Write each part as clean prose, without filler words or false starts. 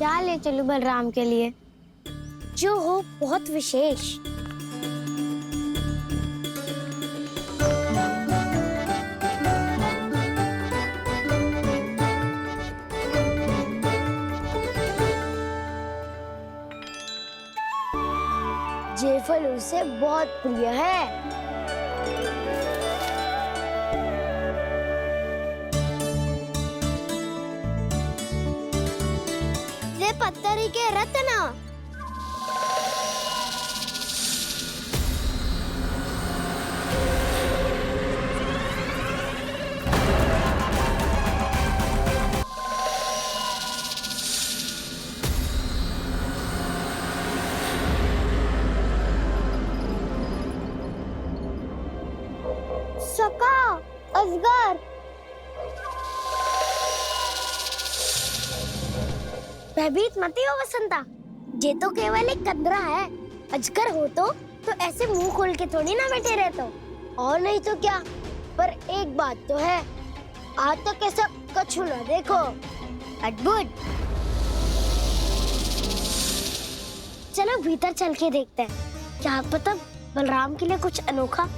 क्या ले चलूं बलराम के लिए जो हो बहुत विशेष। ये फल उसे बहुत प्रिय है। ये पत्थरी के रत्न। सका, अजगर। भयभीत मत हो वसंता, ये तो केवल एक कंदरा है। अजगर हो तो ऐसे मुंह खोल के थोड़ी ना बैठे रहते। और नहीं तो क्या, पर एक बात तो है, आज तक ऐसा कछु ना देखो। अद्भुत। चलो भीतर चल के देखते हैं, क्या पता बलराम के लिए कुछ अनोखा,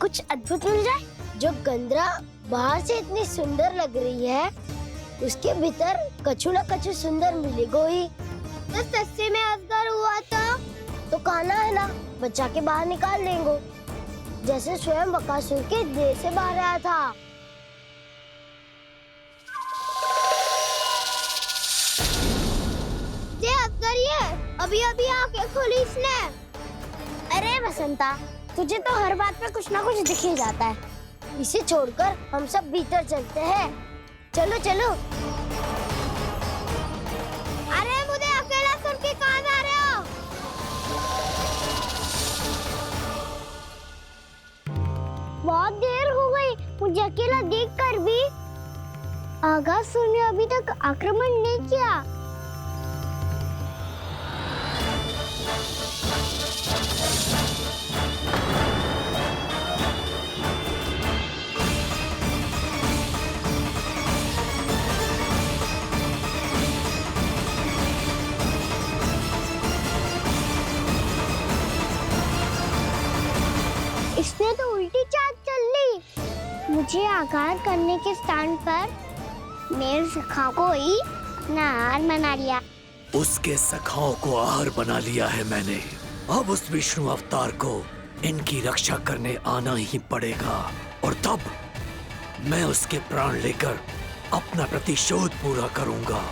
कुछ अद्भुत मिल जाए। जो गंदरा बाहर से इतनी सुंदर लग रही है, उसके भीतर कछु न कछु सुंदर मिलेगा ही। तो सस्ते में अजगर हुआ तो काना है ना, बच्चा के बाहर निकाल देंगे, जैसे स्वयं बकासुर के देह से बाहर आया था। ये अजगर ही है, अभी अभी आंखें खोली इसने। अरे वसंता, तुझे तो हर बात पे कुछ ना कुछ दिख ही जाता है। इसे छोड़कर हम सब भीतर चलते हैं। चलो चलो। अरे मुझे अकेला सुन के कहाँ जा रहे हो? बहुत देर हो गई मुझे अकेला देखकर भी। आगासुर ने अभी तक आक्रमण नहीं किया। इसने तो उल्टी चाल चल ली। मुझे आघात करने के स्थान पर मेरे सखा को ही आहार बना लिया। उसके सखाओं को आहार बना लिया है मैंने। अब उस विष्णु अवतार को इनकी रक्षा करने आना ही पड़ेगा, और तब मैं उसके प्राण लेकर अपना प्रतिशोध पूरा करूंगा।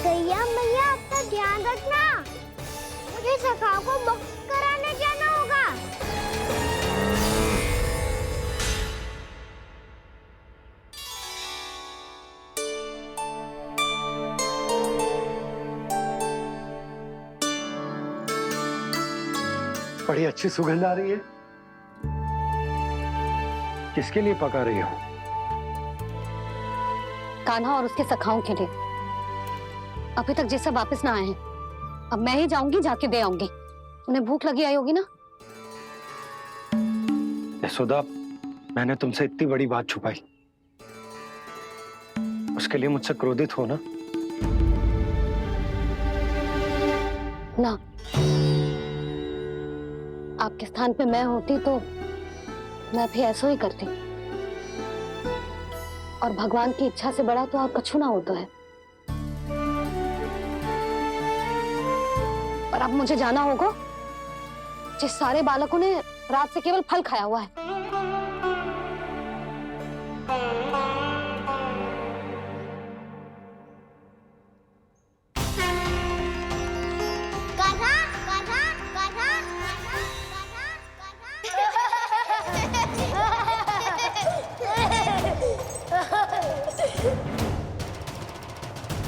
गैया मैया, अपना ध्यान रखना। मुझे सखा को मुक्त कराने जाना होगा। बड़ी अच्छी सुगंध आ रही है। किसके लिए पका रही हो? कान्हा और उसके सखाओं के लिए। अभी तक जैसे वापस ना आए हैं, अब मैं ही जाऊंगी, जाके दे आऊंगी। उन्हें भूख लगी आई होगी ना। यशोदा, मैंने तुमसे इतनी बड़ी बात छुपाई, उसके लिए मुझसे क्रोधित हो ना? ना, आपके स्थान पे मैं होती तो मैं भी ऐसा ही करती। और भगवान की इच्छा से बड़ा तो आप कछु ना होता है। पर अब मुझे जाना होगा। जिस सारे बालकों ने रात से केवल फल खाया हुआ है।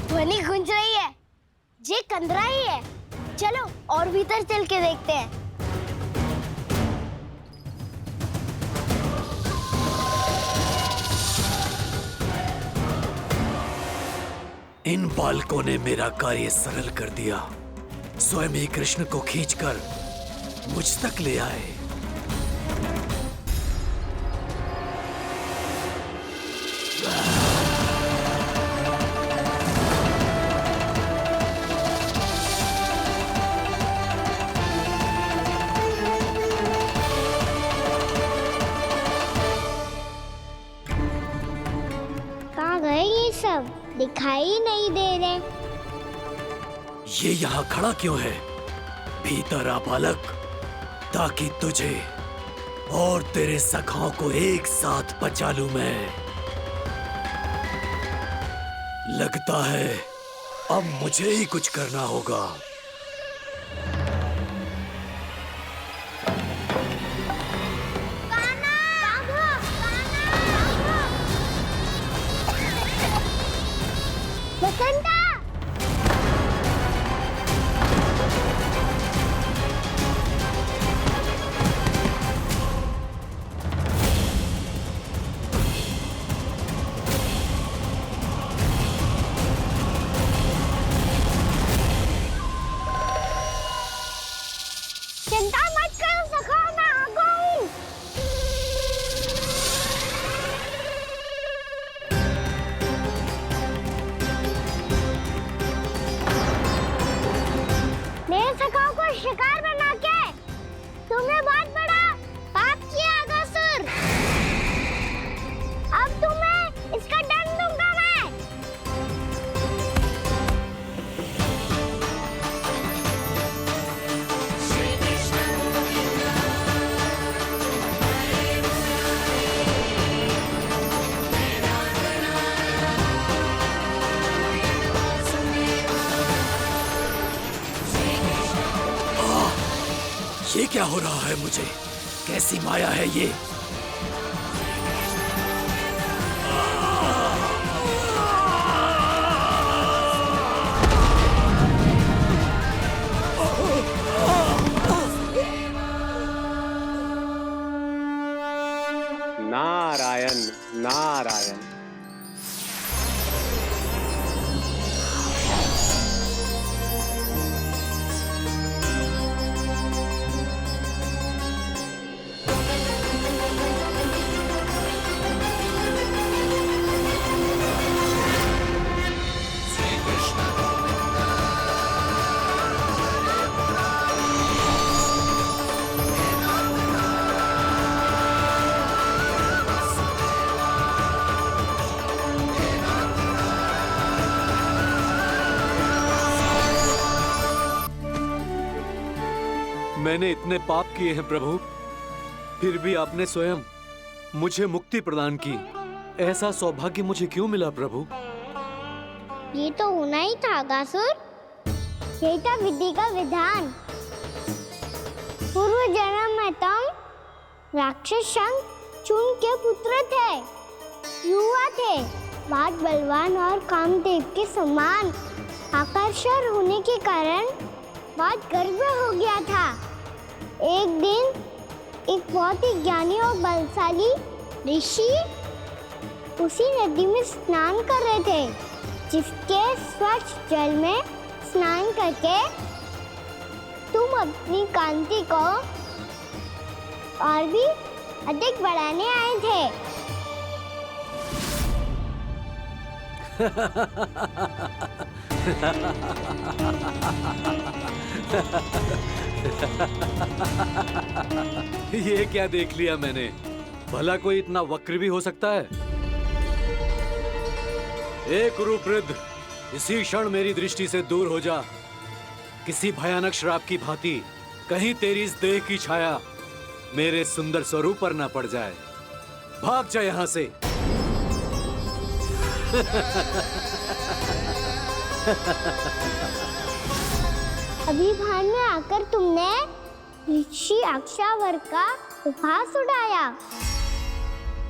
ध्वनि गूंज रही है, ये कंदरा ही है। चलो और भीतर चल के देखते हैं। इन बालकों ने मेरा कार्य सरल कर दिया। स्वयं ही कृष्ण को खींचकर मुझ तक ले आए। दिखाई नहीं दे रहे। ये यहाँ खड़ा क्यों है? भीतर आ बालक, ताकि तुझे और तेरे सखाओं को एक साथ बचा लूं मैं। लगता है अब मुझे ही कुछ करना होगा। बसंता! चिंता मत करो सखा, मैं आ गई। मेरे सखाओं को शिकार बना के तुमने बहुत बड़ा पाप किया अगासुर। अब तुम्हें इसका दंड दूंगा मैं। ये क्या हो रहा है मुझे? कैसी माया है ये? नारायण नारायण। मैंने इतने पाप किए हैं प्रभु, फिर भी आपने स्वयं मुझे मुक्ति प्रदान की। ऐसा सौभाग्य मुझे क्यों मिला प्रभु? ये तो होना ही था अगासुर। यही था विधि का विधान। पूर्व जन्म में तुम राक्षस शंखचूर्ण के पुत्र थे, युवा थे, बहुत बलवान और कामदेव के समान। आकर्षण होने के कारण बहुत गर्व हो गया था। एक दिन एक बहुत ही ज्ञानी और बलशाली ऋषि उसी नदी में स्नान कर रहे थे, जिसके स्वच्छ जल में स्नान करके तुम अपनी कांति को और भी अधिक बढ़ाने आए थे। ये क्या देख लिया मैंने? भला कोई इतना वक्र भी हो सकता है? एक कुरुवृद्ध, इसी क्षण मेरी दृष्टि से दूर हो जा। किसी भयानक श्राप की भांति कहीं तेरी इस देह की छाया मेरे सुंदर स्वरूप पर न पड़ जाए। भाग जा यहाँ से। अभी भान में आकर तुमने ऋषि अक्षावर का उपहास उड़ाया।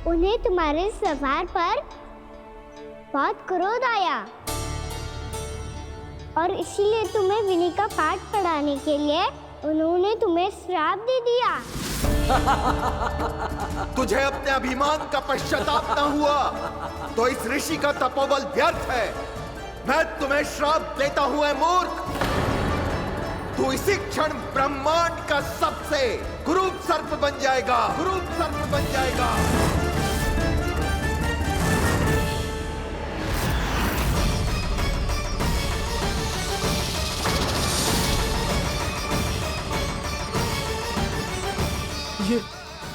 उन्हें तुम्हारे व्यवहार पर बहुत क्रोध आया और इसीलिए तुम्हें विधि का पाठ पढ़ाने के लिए उन्होंने तुम्हें श्राप दे दिया। तुझे अपने अभिमान का पश्चाताप न हुआ तो इस ऋषि का तपोबल व्यर्थ है। मैं तुम्हें श्राप देता हूं ऐ मूर्ख। तू इसी क्षण ब्रह्मांड का सबसे कुरूप सर्प बन जाएगा, कुरूप सर्प बन जाएगा।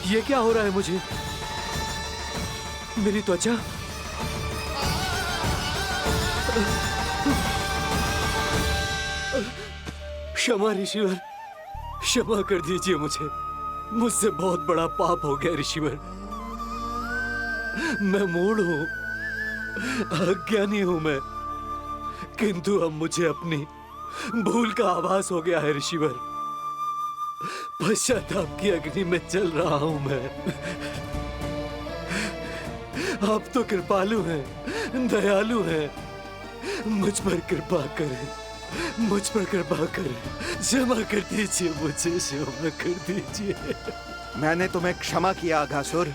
ये क्या हो रहा है मुझे? मेरी त्वचा क्षमा ऋषिवर, क्षमा कर दीजिए मुझे। मुझसे बहुत बड़ा पाप हो गया ऋषिवर। मैं मूढ़ हूं, अज्ञानी हूं मैं, किंतु अब मुझे अपनी भूल का आभास हो गया है ऋषिवर। पश्चाताप की अग्नि में जल रहा हूं मैं। आप तो कृपालु हैं, दयालु हैं, मुझ पर कृपा करें, मुझ पर कृपा करें, क्षमा कर दीजिए मुझे, क्षमा कर दीजिए। मैंने तुम्हें क्षमा किया अघासुर,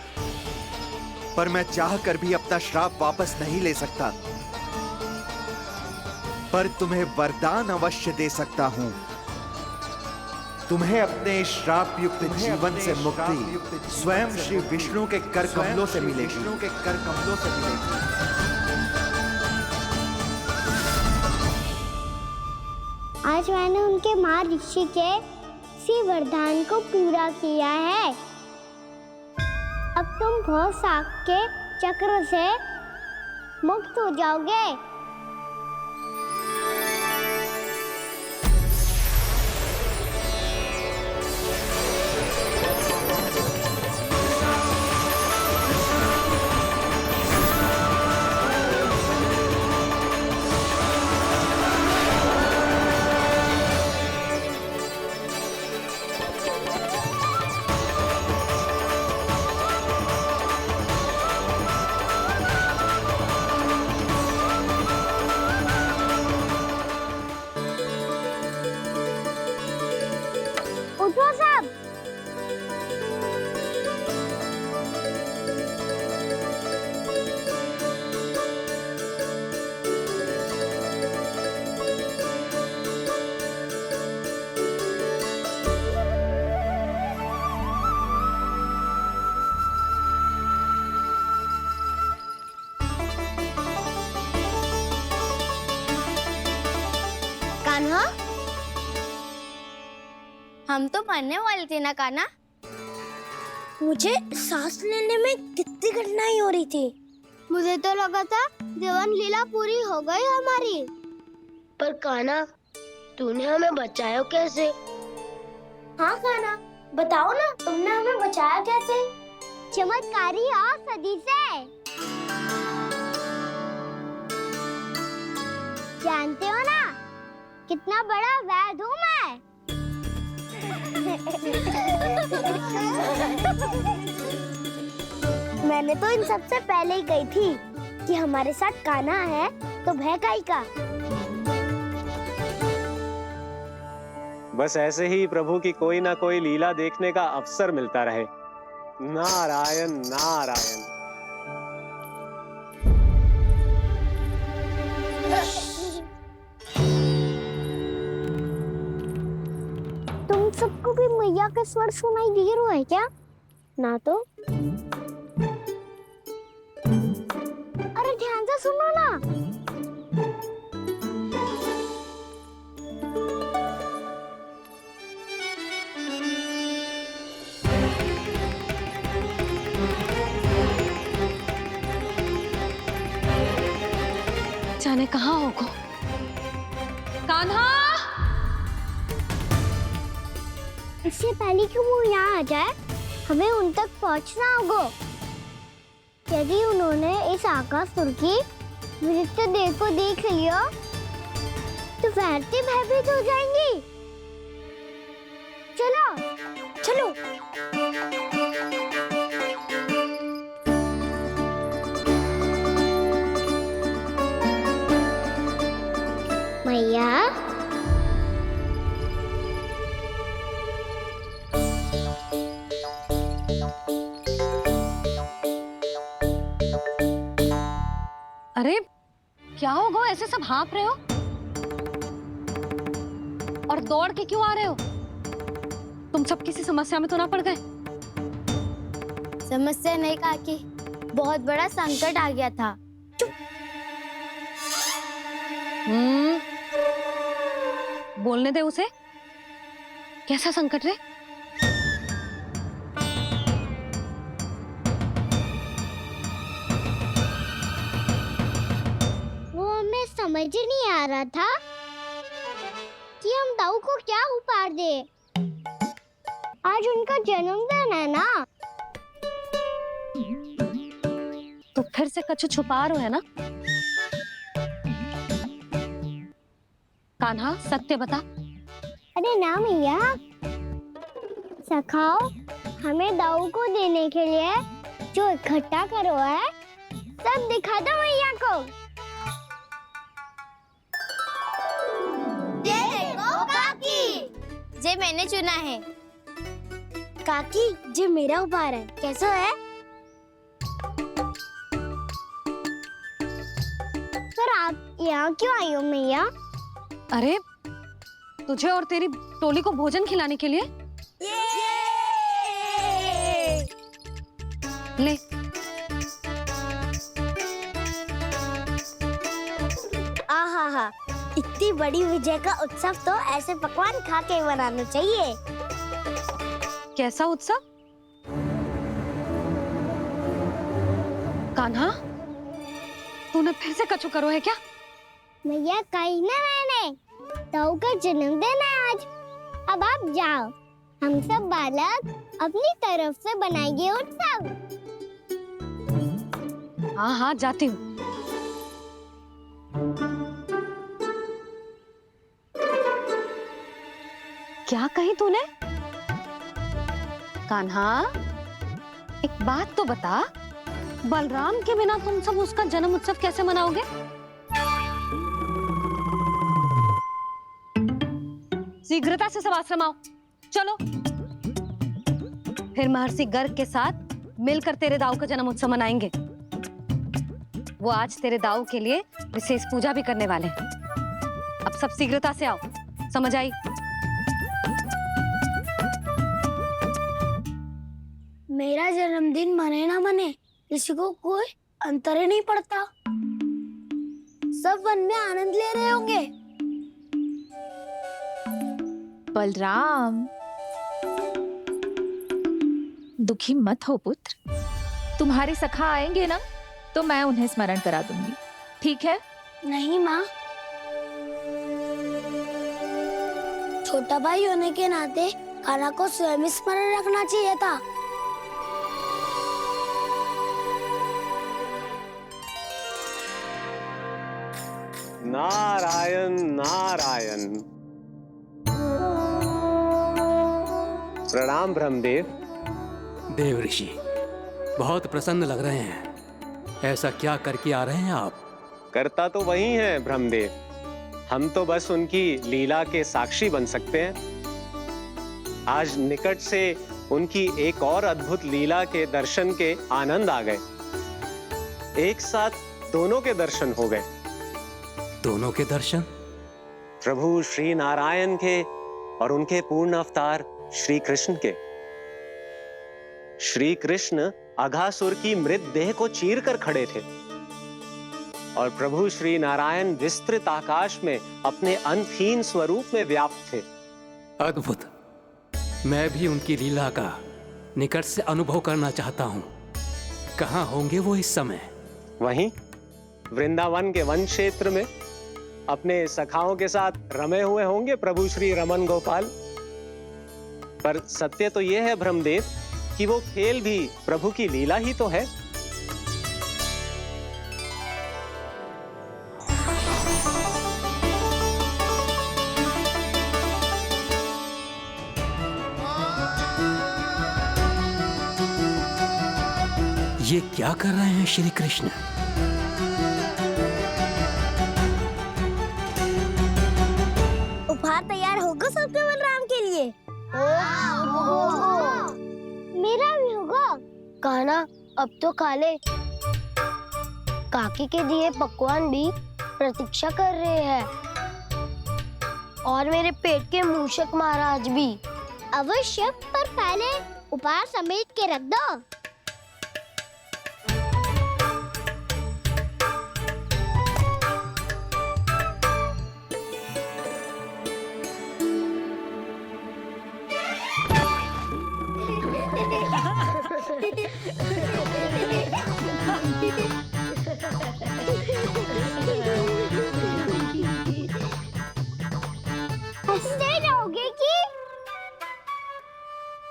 पर मैं चाहकर भी अपना श्राप वापस नहीं ले सकता। पर तुम्हें वरदान अवश्य दे सकता हूं। तुम्हें अपने श्राप युक्त जीवन से मुक्ति स्वयं श्री विष्णु के कर कमलों से मिलेगी। आज मैंने उनके माँ ऋषि के इसी वरदान को पूरा किया है। अब तुम भव साग के चक्र से मुक्त हो जाओगे। उठो सब। कान्हा, हम तो मरने वाले थे ना कान्हा। मुझे सांस लेने में कितनी कठिनाई हो रही थी। मुझे तो लगा था जीवन लीला पूरी हो गई हमारी। पर कान्हा, तूने हमें बचाया कैसे? हाँ कान्हा, बताओ ना, तुमने हमें बचाया कैसे? चमत्कारी और सदी से। जानते हो ना कितना बड़ा वैद्य हूँ मैं। मैंने तो इन सबसे पहले ही कही थी कि हमारे साथ कान्हा है तो भय काई का। बस ऐसे ही प्रभु की कोई ना कोई लीला देखने का अवसर मिलता रहे। नारायण नारायण। तुम सबको भी मैया का स्वर सुनाई दे रहा है क्या? ना तो। अरे ध्यान से सुनो ना। जाने कहाँ होगो। कान्हा! इससे पहले कि वो यहाँ आ जाए, हमें उन तक पहुँचना होगा। यदि उन्होंने इस आकासुर की नृत्य देह को देख लिया, तो वैरती भयभीत हो जाएंगी। चलो, चलो। मैया, अरे क्या हो गो, ऐसे सब हाँफ रहे हो और दौड़ के क्यों आ रहे हो? तुम सब किसी समस्या में तो ना पड़ गए? समस्या नहीं काकी, बहुत बड़ा संकट आ गया था। बोलने दे उसे। कैसा संकट रे? वो हमें समझ ही नहीं आ रहा था कि हम दाऊ को क्या उपहार दे। आज उनका जन्मदिन है ना। तो फिर से कछु छुपा रहे हो है ना? कान्हा सत्य बता। अरे ना मैया, सखाओ हमें दाऊ को देने के लिए जो इकट्ठा करो है सब दिखा दो मैया को। ये देखो काकी, जे मैंने चुना है। काकी जे मेरा उपहार है, कैसा है? पर आप यहाँ क्यों आई हो मैया? अरे तुझे और तेरी टोली को भोजन खिलाने के लिए। ले आहा, इतनी बड़ी विजय का उत्सव तो ऐसे पकवान खा के मनाना चाहिए। कैसा उत्सव? कान्हा तूने फिर से कछु करो है क्या? मैया कही ना मैंने, दाऊ का जन्मदिन है आज। अब आप जाओ, हम सब बालक अपनी तरफ से बनाएंगे उत्सव। हाँ हाँ जाती हूँ। क्या कही तूने? कान्हा एक बात तो बता, बलराम के बिना तुम सब उसका जन्म उत्सव कैसे मनाओगे? शीघ्रता से सब आश्रम आओ, चलो। फिर महर्षि गर्ग के साथ मिलकर तेरे दाऊ का जन्म उत्सव मनाएंगे। वो आज तेरे दाऊ के लिए विशेष पूजा भी करने वाले हैं। अब सब शीघ्रता से आओ, समझ आई? मेरा जन्मदिन मने ना मने, किसी को कोई अंतर ही नहीं पड़ता। सब वन में आनंद ले रहे होंगे। बलराम, दुखी मत हो पुत्र। तुम्हारे सखा आएंगे ना तो मैं उन्हें स्मरण करा दूंगी, ठीक है? नहीं माँ, छोटा भाई होने के नाते कान्हा को स्वयं स्मरण रखना चाहिए था। नारायण नारायण। प्रणाम ब्रह्मदेव। देव ऋषि बहुत प्रसन्न लग रहे हैं। ऐसा क्या करके आ रहे हैं आप? करता तो वही है ब्रह्मदेव, हम तो बस उनकी लीला के साक्षी बन सकते हैं। आज निकट से उनकी एक और अद्भुत लीला के दर्शन के आनंद आ गए। एक साथ दोनों के दर्शन हो गए। दोनों के दर्शन? प्रभु श्री नारायण के और उनके पूर्ण अवतार श्री कृष्ण के। श्री कृष्ण अघासुर की मृत देह को चीर कर खड़े थे और प्रभु श्री नारायण विस्तृत आकाश में अपने अंतहीन स्वरूप में व्याप्त थे। अद्भुत। मैं भी उनकी लीला का निकट से अनुभव करना चाहता हूँ। कहाँ होंगे वो इस समय? वहीं वृंदावन के वन क्षेत्र में अपने सखाओं के साथ रमे हुए होंगे प्रभु श्री रमन गोपाल। पर सत्य तो यह है ब्रह्मदेव कि वो खेल भी प्रभु की लीला ही तो है। ये क्या कर रहे हैं श्री कृष्ण? उपहार तैयार होगा सबके बलराम के लिए। मेरा भी होगा। कान्हा अब तो खा ले। काकी के दिए पकवान भी प्रतीक्षा कर रहे हैं और मेरे पेट के मूषक महाराज भी। अवश्य, पर पहले उपहार समेट के रख दो।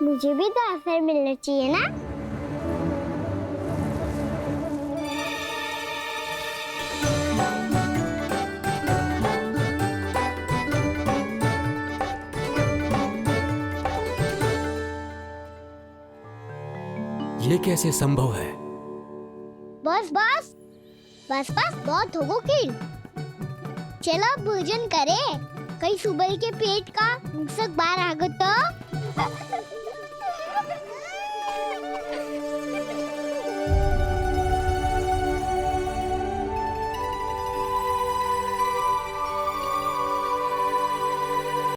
मुझे भी तो अवसर मिलना चाहिए ना। ये कैसे संभव है? बस बस बस बस बहुत हो गई। चलो भोजन करें, कहीं सुबह के पेट का भूख बाहर